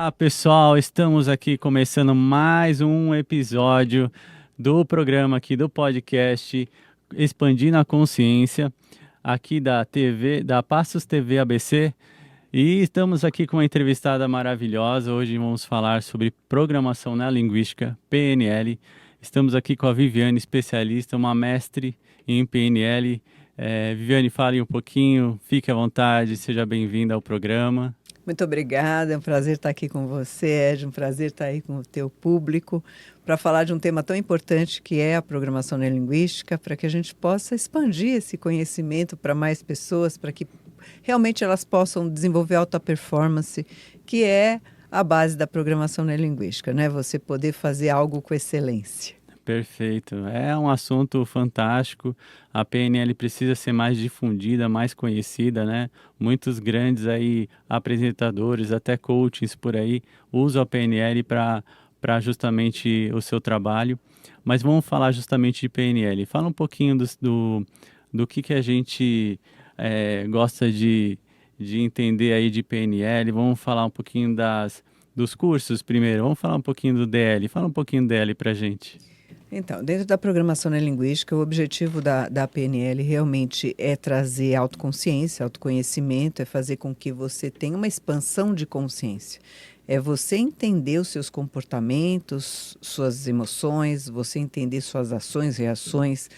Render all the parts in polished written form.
Olá, pessoal, estamos aqui começando mais um episódio do programa aqui do podcast Expandindo a Consciência, aqui da TV, da Passos TV ABC, e estamos aqui com uma entrevistada maravilhosa. Hoje vamos falar sobre programação neurolinguística, PNL. Estamos aqui com a Viviane, especialista, uma mestre em PNL. Viviane, fale um pouquinho, fique à vontade, seja bem-vinda ao programa. Muito obrigada, é um prazer estar aqui com você, Ed, um prazer estar aí com o teu público para falar de um tema tão importante que é a programação neurolinguística, para que a gente possa expandir esse conhecimento para mais pessoas, para que realmente elas possam desenvolver alta performance, que é a base da programação neurolinguística, né? Você poder fazer algo com excelência. Perfeito. É um assunto fantástico. A PNL precisa ser mais difundida, mais conhecida, né? Muitos grandes aí apresentadores, até coachings por aí, usam a PNL para justamente o seu trabalho. Mas vamos falar justamente de PNL. Fala um pouquinho do que a gente gosta de entender aí de PNL. Vamos falar um pouquinho dos cursos primeiro. Vamos falar um pouquinho do DL. Fala um pouquinho do DL para a gente. Então, dentro da programação neurolinguística, o objetivo da PNL realmente é trazer autoconsciência, autoconhecimento, é fazer com que você tenha uma expansão de consciência. É você entender os seus comportamentos, suas emoções, você entender suas ações, reações.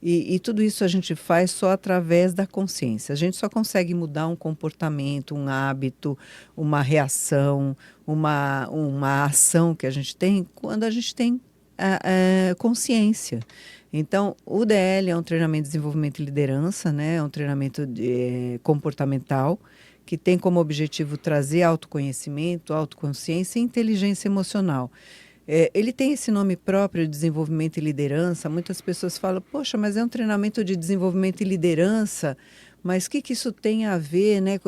E tudo isso a gente faz só através da consciência. A gente só consegue mudar um comportamento, um hábito, uma reação, uma ação que a gente tem quando a gente tem a consciência. Então, o DL é um treinamento de desenvolvimento e liderança, né? É um treinamento comportamental que tem como objetivo trazer autoconhecimento, autoconsciência e inteligência emocional. Ele tem esse nome próprio de desenvolvimento e liderança. Muitas pessoas falam, poxa, mas é um treinamento de desenvolvimento e liderança, mas o que isso tem a ver, né?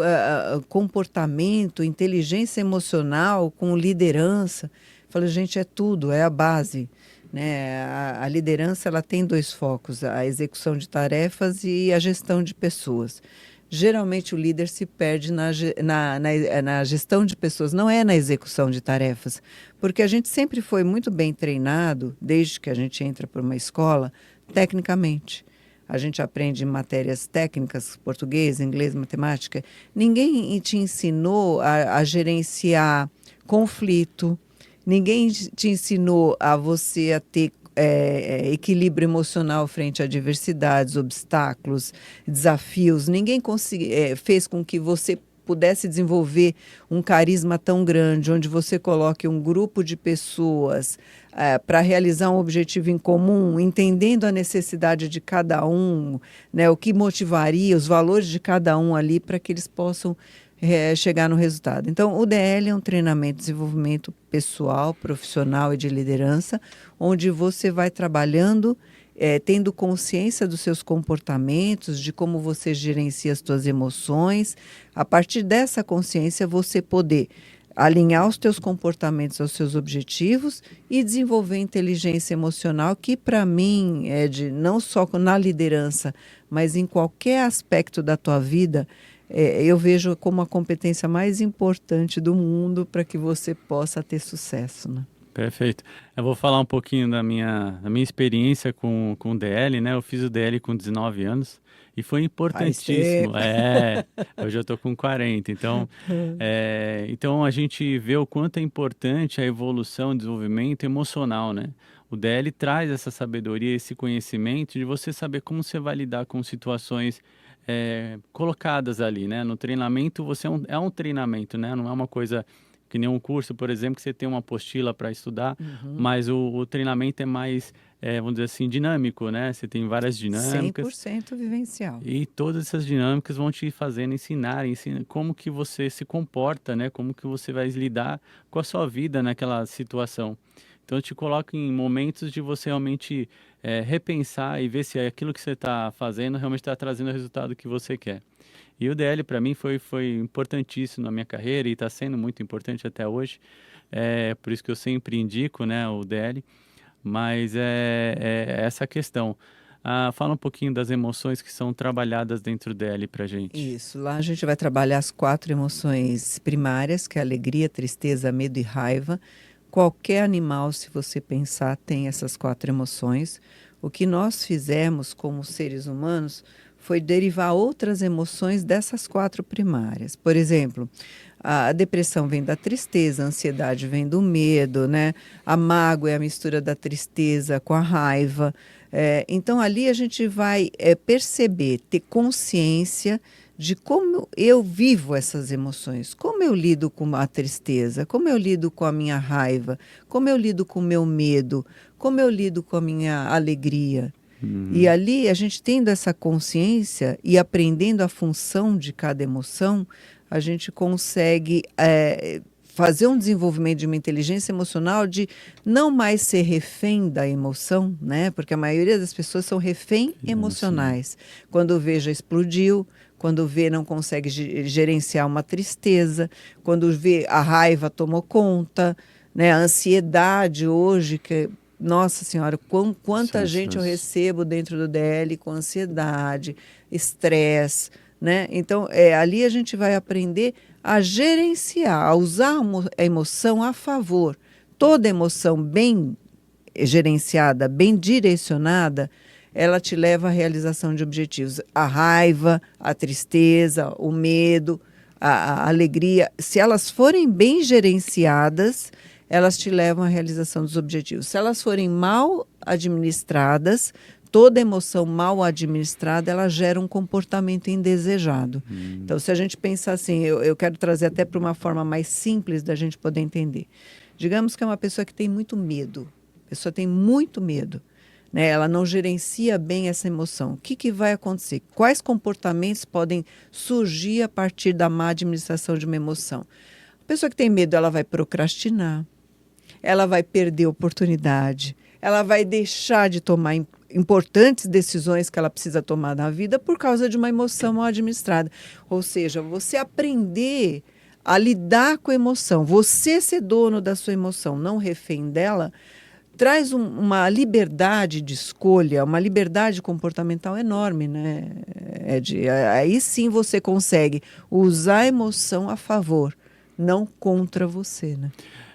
Comportamento, inteligência emocional com liderança? Eu falo, gente, é tudo, é a base. Né? A liderança ela tem dois focos, a execução de tarefas e a gestão de pessoas. Geralmente o líder se perde na gestão de pessoas, não é na execução de tarefas, porque a gente sempre foi muito bem treinado, desde que a gente entra para uma escola, tecnicamente. A gente aprende matérias técnicas, português, inglês, matemática. Ninguém te ensinou a gerenciar conflito, ninguém te ensinou a você a ter equilíbrio emocional frente a adversidades, obstáculos, desafios. Ninguém fez com que você pudesse desenvolver um carisma tão grande, onde você coloque um grupo de pessoas para realizar um objetivo em comum, entendendo a necessidade de cada um, né, o que motivaria, os valores de cada um ali, para que eles possam chegar no resultado. Então, o DL é um treinamento de desenvolvimento pessoal, profissional e de liderança, onde você vai trabalhando, tendo consciência dos seus comportamentos, de como você gerencia as suas emoções. A partir dessa consciência, você poder alinhar os teus comportamentos aos seus objetivos e desenvolver inteligência emocional, que para mim é não só na liderança, mas em qualquer aspecto da tua vida, eu vejo como a competência mais importante do mundo para que você possa ter sucesso, né? Perfeito. Eu vou falar um pouquinho da minha experiência com o DL, né? Eu fiz o DL com 19 anos e foi Faz importantíssimo. tempo. Hoje eu tô com 40. Então a gente vê o quanto é importante a evolução, o desenvolvimento emocional, né? O DL traz essa sabedoria, esse conhecimento de você saber como você vai lidar com situações colocadas ali, né? No treinamento, é um treinamento, né? Não é uma coisa que nem um curso, por exemplo, que você tem uma apostila para estudar, Uhum. mas o treinamento é mais, vamos dizer assim, dinâmico, né? Você tem várias dinâmicas 100% vivencial. e todas essas dinâmicas vão te fazendo ensinar como que você se comporta, né? Como que você vai lidar com a sua vida naquela situação. Então, te coloca em momentos de você realmente repensar e ver se aquilo que você está fazendo realmente está trazendo o resultado que você quer. E o DL para mim foi importantíssimo na minha carreira e está sendo muito importante até hoje. É por isso que eu sempre indico, né, o DL. Mas é essa questão. Fala um pouquinho das emoções que são trabalhadas dentro dela para gente. Isso, lá a gente vai trabalhar as 4 emoções primárias, que é alegria, tristeza, medo e raiva. Qualquer animal, se você pensar, tem essas 4 emoções. O que nós fizemos como seres humanos foi derivar outras emoções dessas 4 primárias. Por exemplo, a depressão vem da tristeza, a ansiedade vem do medo, né? A mágoa é a mistura da tristeza com a raiva. Então, ali a gente vai perceber, ter consciência de como eu vivo essas emoções, como eu lido com a tristeza, como eu lido com a minha raiva, como eu lido com o meu medo, como eu lido com a minha alegria. E Uhum. ali, a gente tendo essa consciência e aprendendo a função de cada emoção, a gente consegue fazer um desenvolvimento de uma inteligência emocional de não mais ser refém da emoção, né? Porque a maioria das pessoas são refém Sim. emocionais. Quando vê, já explodiu. Quando vê, não consegue gerenciar uma tristeza. Quando vê, a raiva tomou conta, né? A ansiedade hoje, que nossa Senhora, São quanta gente eu essas. recebo dentro do DL com ansiedade, estresse, né? Então, ali a gente vai aprender a gerenciar, a usar a emoção a favor. Toda emoção bem gerenciada, bem direcionada, ela te leva à realização de objetivos. A raiva, a tristeza, o medo, a alegria, se elas forem bem gerenciadas, elas te levam à realização dos objetivos. Se elas forem mal administradas, toda emoção mal administrada, ela gera um comportamento indesejado. Hum. Então, se a gente pensar assim, eu quero trazer até para uma forma mais simples da gente poder entender. Digamos que é uma pessoa que tem muito medo. A pessoa tem muito medo, né? Ela não gerencia bem essa emoção. O que vai acontecer? Quais comportamentos podem surgir a partir da má administração de uma emoção? A pessoa que tem medo, ela vai procrastinar, ela vai perder oportunidade, ela vai deixar de tomar importantes decisões que ela precisa tomar na vida por causa de uma emoção mal administrada. Ou seja, você aprender a lidar com a emoção, você ser dono da sua emoção, não refém dela, traz uma liberdade de escolha, uma liberdade comportamental enorme, né? Aí sim você consegue usar a emoção a favor, não contra você, né?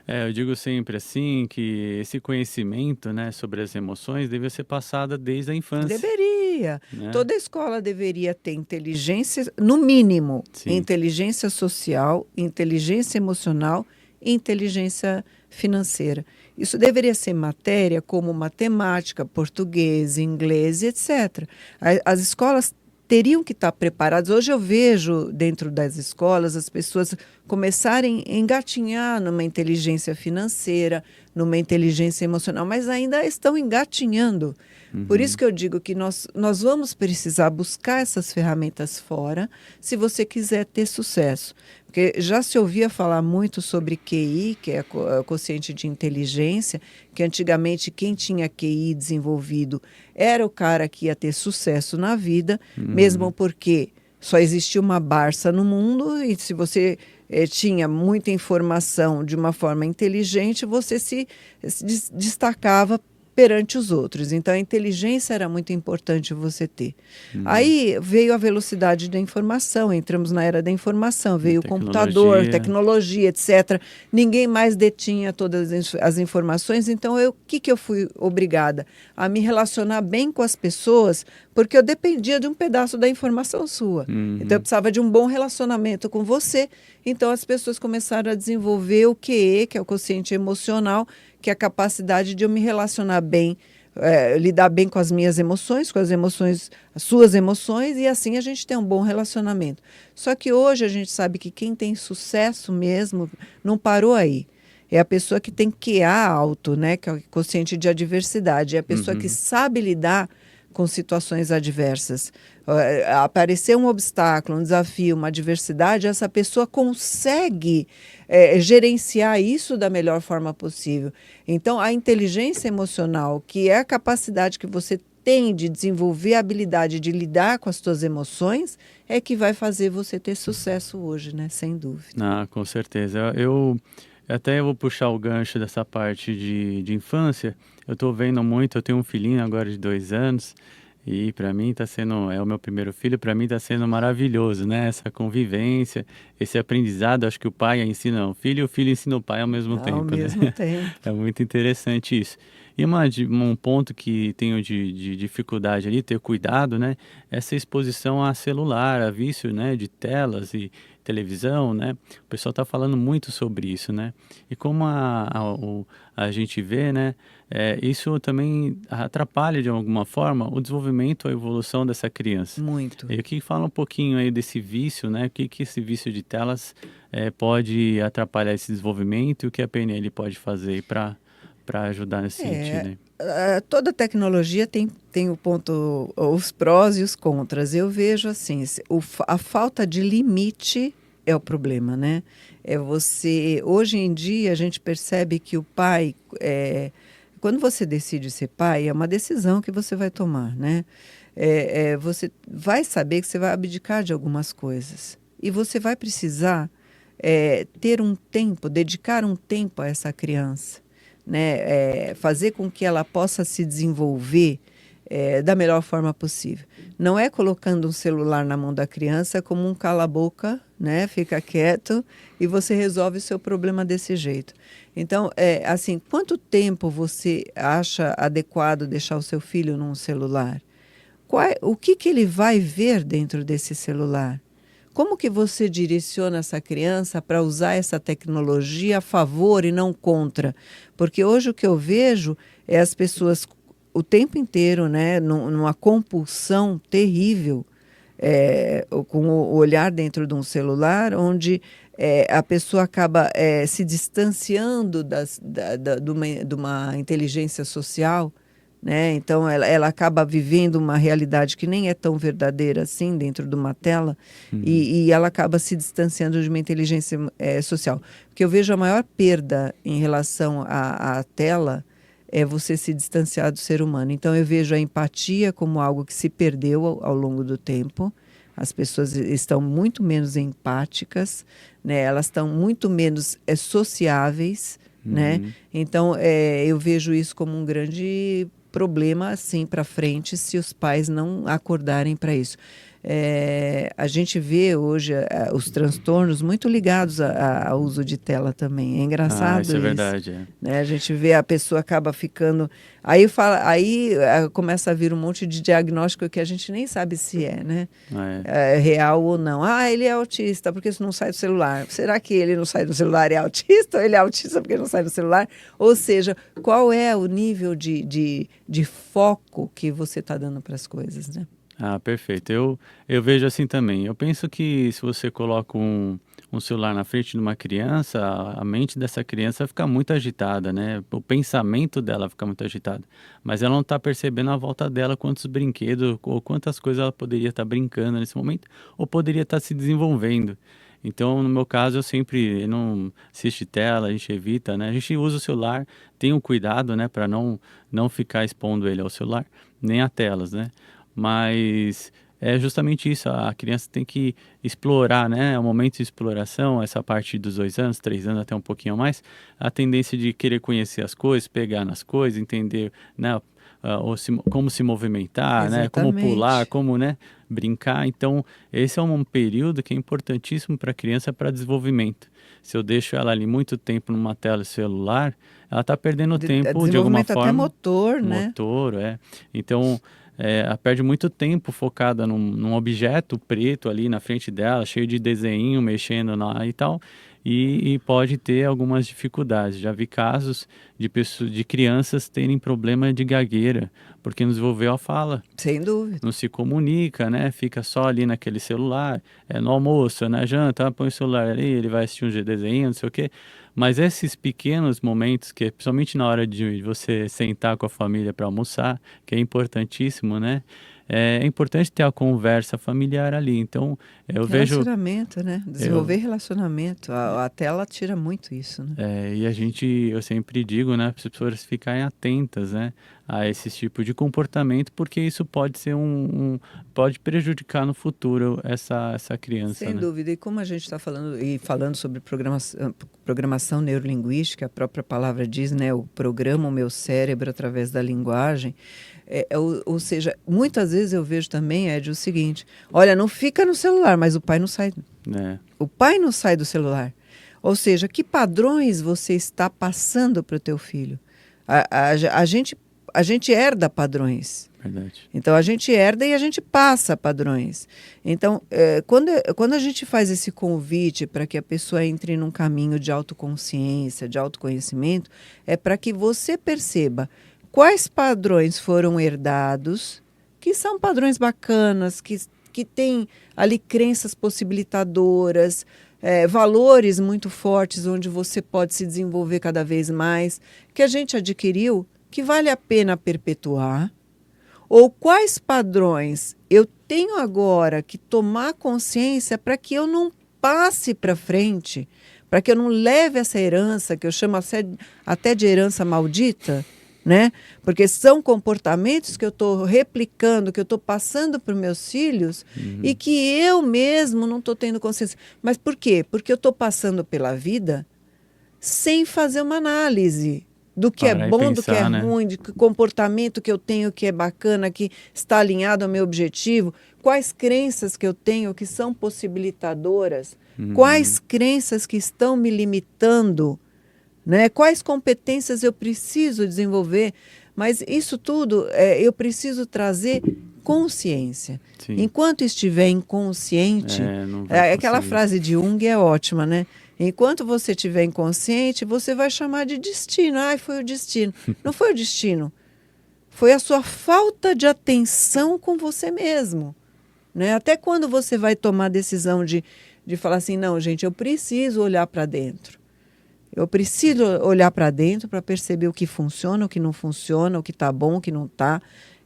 Eu digo sempre assim que esse conhecimento, né, sobre as emoções deve ser passado desde a infância, Deveria. né? Toda escola deveria ter inteligência, no mínimo, Sim. inteligência social, inteligência emocional e inteligência financeira. Isso deveria ser matéria como matemática, português, inglês, etc. As escolas teriam que estar preparadas. Hoje eu vejo dentro das escolas as pessoas começarem a engatinhar numa inteligência financeira, numa inteligência emocional, mas ainda estão engatinhando. Por isso Uhum. que eu digo que nós vamos precisar buscar essas ferramentas fora se você quiser ter sucesso. Porque já se ouvia falar muito sobre QI, que é a quociente de inteligência, que antigamente quem tinha QI desenvolvido era o cara que ia ter sucesso na vida, mesmo Uhum. porque só existia uma Barça no mundo e se você tinha muita informação de uma forma inteligente, você se destacava perante os outros. Então, a inteligência era muito importante você ter. Uhum. Aí veio a velocidade da informação, entramos na era da informação, Da veio o computador, tecnologia. tecnologia, etc. Ninguém mais detinha todas as informações, então o que eu fui obrigada? A me relacionar bem com as pessoas, porque eu dependia de um pedaço da informação sua. Então, eu Uhum. precisava de um bom relacionamento com você. Então, as pessoas começaram a desenvolver o QE, que é o quociente emocional, que é a capacidade de eu me relacionar bem, lidar bem com as minhas emoções, com as emoções, as suas emoções, e assim a gente tem um bom relacionamento. Só que hoje a gente sabe que quem tem sucesso mesmo não parou aí. É a pessoa que tem QA alto, né? Que é o quociente de adversidade. É a pessoa que Uhum. sabe lidar com situações adversas. Aparecer um obstáculo, um desafio, uma adversidade, essa pessoa consegue gerenciar isso da melhor forma possível. Então, a inteligência emocional, que é a capacidade que você tem de desenvolver a habilidade de lidar com as suas emoções, é que vai fazer você ter sucesso hoje, né? Sem dúvida. Com certeza. Eu até vou puxar o gancho dessa parte de infância. Eu estou vendo muito, eu tenho um filhinho agora de 2 anos, E para mim está sendo, é o meu primeiro filho, para mim está sendo maravilhoso, né? Essa convivência, esse aprendizado. Acho que o pai ensina o filho e o filho ensina o pai ao mesmo Ao tempo, né? mesmo tempo. É muito interessante isso. E um ponto que tenho de dificuldade ali, ter cuidado, né? Essa exposição a celular, a vício, né? De telas e televisão, né? O pessoal está falando muito sobre isso, né? E como a gente vê, né? Isso também atrapalha de alguma forma o desenvolvimento, a evolução dessa criança. Muito. E aqui fala um pouquinho aí desse vício, né? O que que esse vício de telas pode atrapalhar esse desenvolvimento e o que a PNL pode fazer para ajudar nesse É, sentido aí. toda tecnologia tem o ponto, os prós e os contras. Eu vejo assim, a falta de limite é o problema, né? Hoje em dia a gente percebe que o pai, quando você decide ser pai, é uma decisão que você vai tomar, né? Você vai saber que você vai abdicar de algumas coisas e você vai precisar ter um tempo, dedicar um tempo a essa criança, né? Fazer com que ela possa se desenvolver da melhor forma possível. Não é colocando um celular na mão da criança como um cala-boca, né? Fica quieto e você resolve o seu problema desse jeito. Então, assim, quanto tempo você acha adequado deixar o seu filho num celular? O que ele vai ver dentro desse celular? Como que você direciona essa criança para usar essa tecnologia a favor e não contra? Porque hoje o que eu vejo é as pessoas o tempo inteiro, né, numa compulsão terrível, com o olhar dentro de um celular, onde a pessoa acaba se distanciando de uma inteligência social, né? Então ela acaba vivendo uma realidade que nem é tão verdadeira assim dentro de uma tela Uhum. e ela acaba se distanciando de uma inteligência social. Porque eu vejo a maior perda em relação à tela é você se distanciar do ser humano. Então eu vejo a empatia como algo que se perdeu ao longo do tempo. As pessoas estão muito menos empáticas, né? Elas estão muito menos sociáveis, né? Uhum. Então eu vejo isso como um grande problema assim para frente se os pais não acordarem para isso. A gente vê hoje os transtornos muito ligados ao uso de tela também. É Ah, engraçado isso é isso, verdade, é. né? A gente vê a pessoa acaba ficando aí começa a vir um monte de diagnóstico que a gente nem sabe se né? É. Real ou não. Ah, ele é autista porque isso não sai do celular. Será que ele não sai do celular e é autista? Ou ele é autista porque não sai do celular? Ou seja, qual é o nível de foco que você está dando para as coisas, né? Ah, perfeito. Eu vejo assim também. Eu penso que se você coloca um celular na frente de uma criança, a mente dessa criança fica muito agitada, né? O pensamento dela fica muito agitado. Mas ela não está percebendo à volta dela quantos brinquedos ou quantas coisas ela poderia estar brincando nesse momento, ou poderia estar se desenvolvendo. Então, no meu caso, eu sempre não assiste tela, a gente evita, né? A gente usa o celular, tem um cuidado, né, para não ficar expondo ele ao celular, nem a telas, né? Mas é justamente isso, a criança tem que explorar, né? É um momento de exploração, essa parte dos 2 anos, 3 anos, até um pouquinho mais, a tendência de querer conhecer as coisas, pegar nas coisas, entender, né? Como se movimentar, né? Como pular, Exatamente. como, né? Brincar. Então, esse é um período que é importantíssimo para a criança para desenvolvimento. Se eu deixo ela ali muito tempo numa tela celular, ela está perdendo tempo de alguma Desenvolvimento até forma, motor, né? motor, Então, ela perde muito tempo focada num objeto preto ali na frente dela, cheio de desenho, mexendo lá e tal, e pode ter algumas dificuldades. Já vi casos de crianças terem problema de gagueira, porque não desenvolveu a fala, Sem dúvida. não se comunica, né? Fica só ali naquele celular, no almoço, na janta, põe o celular ali, ele vai assistir um desenho, não sei o quê. Mas esses pequenos momentos, que principalmente na hora de você sentar com a família para almoçar, que é importantíssimo, né? É importante ter a conversa familiar ali. Então, eu vejo, Relacionamento, né? eu, Desenvolver relacionamento. A tela tira muito isso, né? eu sempre digo, né, para as pessoas ficarem atentas, né, a esse tipo de comportamento, porque isso pode ser pode prejudicar no futuro essa criança, Sem né? dúvida. E como a gente está falando sobre programação neurolinguística, a própria palavra diz, né? O programa o meu cérebro através da linguagem. Ou seja, muitas vezes eu vejo também, Ed, o seguinte: olha, não fica no celular, mas o pai não sai. É, O pai não sai do celular. Ou seja, que padrões você está passando para o teu filho? A gente herda padrões. verdade. Então, a gente herda e a gente passa padrões. Então, quando a gente faz esse convite para que a pessoa entre num caminho de autoconsciência, de autoconhecimento, é para que você perceba quais padrões foram herdados, que são padrões bacanas, que têm ali crenças possibilitadoras, valores muito fortes, onde você pode se desenvolver cada vez mais, que a gente adquiriu, que vale a pena perpetuar. Ou quais padrões eu tenho agora que tomar consciência para que eu não passe para frente, para que eu não leve essa herança, que eu chamo até de herança maldita, né? Porque são comportamentos que eu estou replicando, que eu estou passando para os meus filhos e que eu mesmo não estou tendo consciência. Mas por quê? Porque eu estou passando pela vida sem fazer uma análise do que é Parar e bom, do que é pensar, né? ruim, de que comportamento que eu tenho que é bacana, que está alinhado ao meu objetivo, quais crenças que eu tenho que são possibilitadoras, quais crenças que estão me limitando, né? Quais competências eu preciso desenvolver. Mas isso tudo eu preciso trazer consciência. Sim. Enquanto estiver inconsciente, Não vai aquela conseguir. frase de Jung é ótima, né? Enquanto você estiver inconsciente, você vai chamar de destino. Ai, foi o destino. Não foi o destino. Foi a sua falta de atenção com você mesmo, né? Até quando você vai tomar a decisão de falar assim, não, gente, eu preciso olhar para dentro. Eu preciso olhar para dentro para perceber o que funciona, o que não funciona, o que está bom, o que não está,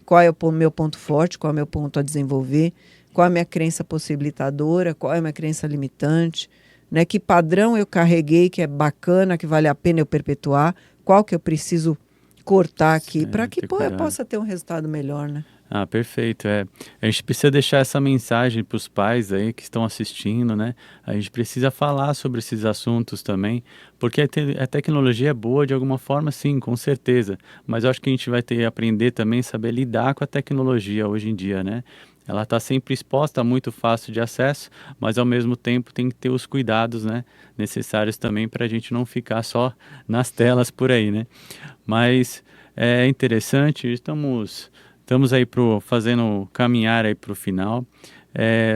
qual é o meu ponto forte, qual é o meu ponto a desenvolver, qual é a minha crença possibilitadora, qual é a minha crença limitante, né? Que padrão eu carreguei que é bacana, que vale a pena eu perpetuar, qual que eu preciso cortar aqui para que Ter eu cuidado. possa ter um resultado melhor, né? Ah, perfeito. A gente precisa deixar essa mensagem para os pais aí que estão assistindo, né? A gente precisa falar sobre esses assuntos também, porque a tecnologia é boa de alguma forma, sim, com certeza. Mas eu acho que a gente vai ter que aprender também a saber lidar com a tecnologia hoje em dia, né? Ela está sempre exposta, muito fácil de acesso, mas ao mesmo tempo tem que ter os cuidados, né, necessários também para a gente não ficar só nas telas por aí, né? Mas é interessante, estamos aí fazendo caminhar aí para o final.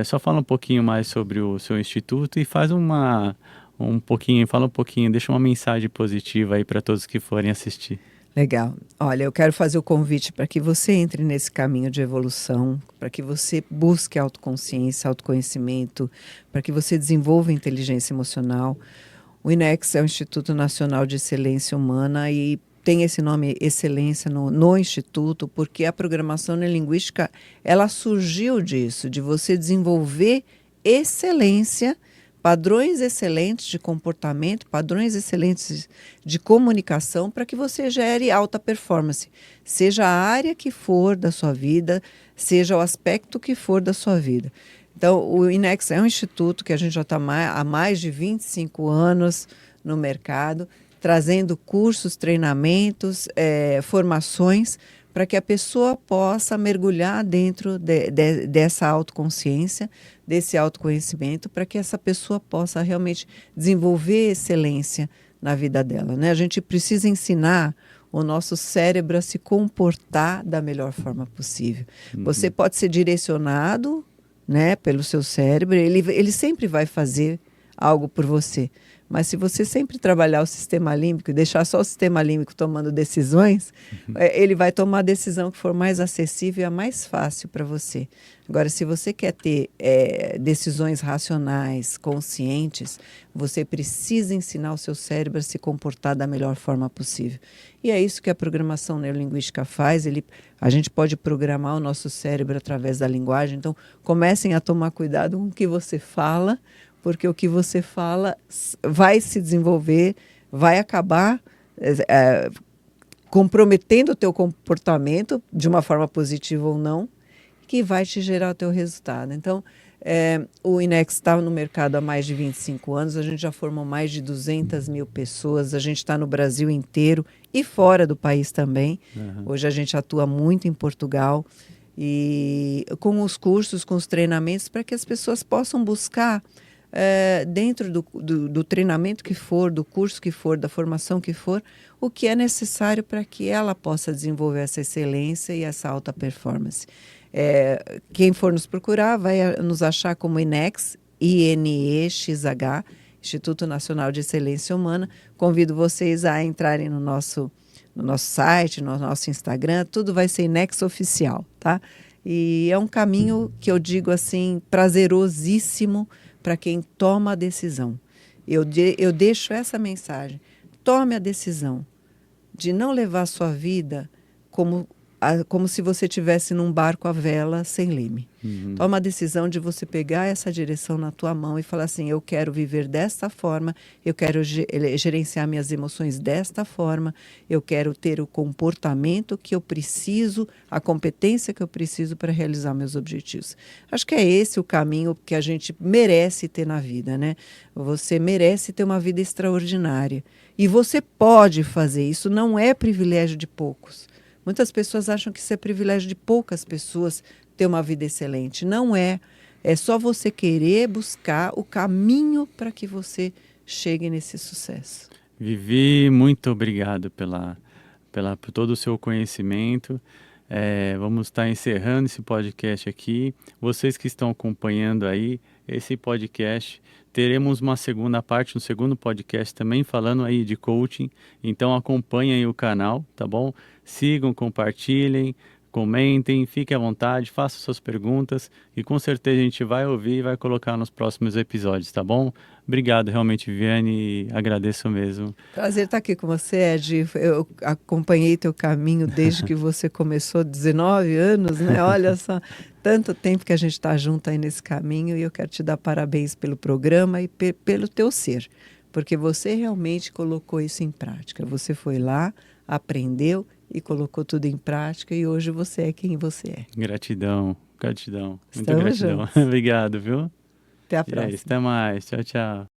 Só fala um pouquinho mais sobre o seu instituto e fala um pouquinho, deixa uma mensagem positiva aí para todos que forem assistir. Legal. Olha, eu quero fazer o convite para que você entre nesse caminho de evolução, para que você busque autoconsciência, autoconhecimento, para que você desenvolva inteligência emocional. O INEX é o Instituto Nacional de Excelência Humana e tem esse nome Excelência no Instituto, porque a programação neurolinguística, ela surgiu disso, de você desenvolver excelência, padrões excelentes de comportamento, padrões excelentes de comunicação, para que você gere alta performance, seja a área que for da sua vida, seja o aspecto que for da sua vida. Então, o INEX é um instituto que a gente já está há mais de 25 anos no mercado, trazendo cursos, treinamentos, formações, para que a pessoa possa mergulhar dentro dessa autoconsciência, desse autoconhecimento, para que essa pessoa possa realmente desenvolver excelência na vida dela, né? A gente precisa ensinar o nosso cérebro a se comportar da melhor forma possível. Você pode ser direcionado, né, pelo seu cérebro, ele sempre vai fazer algo por você. Mas se você sempre trabalhar o sistema límbico e deixar só o sistema límbico tomando decisões, ele vai tomar a decisão que for mais acessível e a mais fácil para você. Agora, se você quer ter decisões racionais, conscientes, você precisa ensinar o seu cérebro a se comportar da melhor forma possível. E é isso que a programação neurolinguística faz. A gente pode programar o nosso cérebro através da linguagem. Então, comecem a tomar cuidado com o que você fala, porque o que você fala vai se desenvolver, vai acabar comprometendo o teu comportamento, de uma forma positiva ou não, que vai te gerar o teu resultado. Então, O INEX está no mercado há mais de 25 anos, a gente já formou mais de 200 mil pessoas, a gente está no Brasil inteiro e fora do país também. Aham. Hoje a gente atua muito em Portugal e com os cursos, com os treinamentos, para que as pessoas possam buscar dentro do treinamento que for, do curso que for, da formação que for, o que é necessário para que ela possa desenvolver essa excelência e essa alta performance. Quem for nos procurar vai nos achar como INEX, INEXH, Instituto Nacional de Excelência Humana. Convido vocês a entrarem no nosso site, no nosso Instagram, tudo vai ser INEX Oficial, tá? E é um caminho que eu digo assim, prazerosíssimo para quem toma a decisão. Eu deixo essa mensagem. Tome a decisão de não levar a sua vida como se você estivesse num barco à vela sem leme. Uhum. Toma a decisão de você pegar essa direção na tua mão e falar assim, eu quero viver desta forma, eu quero gerenciar minhas emoções desta forma, eu quero ter o comportamento que eu preciso, a competência que eu preciso para realizar meus objetivos. Acho que é esse o caminho que a gente merece ter na vida, né? Você merece ter uma vida extraordinária. E você pode fazer isso, não é privilégio de poucos. Muitas pessoas acham que isso é privilégio de poucas pessoas ter uma vida excelente. Não é. É só você querer buscar o caminho para que você chegue nesse sucesso. Vivi, muito obrigado por todo o seu conhecimento. Vamos estar encerrando esse podcast aqui. Vocês que estão acompanhando aí esse podcast, teremos uma segunda parte, um segundo podcast também falando aí de coaching. Então acompanhem aí o canal, tá bom? Sigam, compartilhem, comentem, fiquem à vontade, façam suas perguntas e com certeza a gente vai ouvir e vai colocar nos próximos episódios, tá bom? Obrigado realmente, Viviane, agradeço mesmo. Prazer estar aqui com você, Ed. Eu acompanhei teu caminho desde que você começou, 19 anos, né? Olha só, tanto tempo que a gente está junto aí nesse caminho e eu quero te dar parabéns pelo programa e pelo teu ser, porque você realmente colocou isso em prática. Você foi lá, aprendeu e colocou tudo em prática e hoje você é quem você é. Gratidão, gratidão, muita Estamos gratidão. juntos. Obrigado, viu? Até a E é isso, próxima. até mais. Tchau, tchau.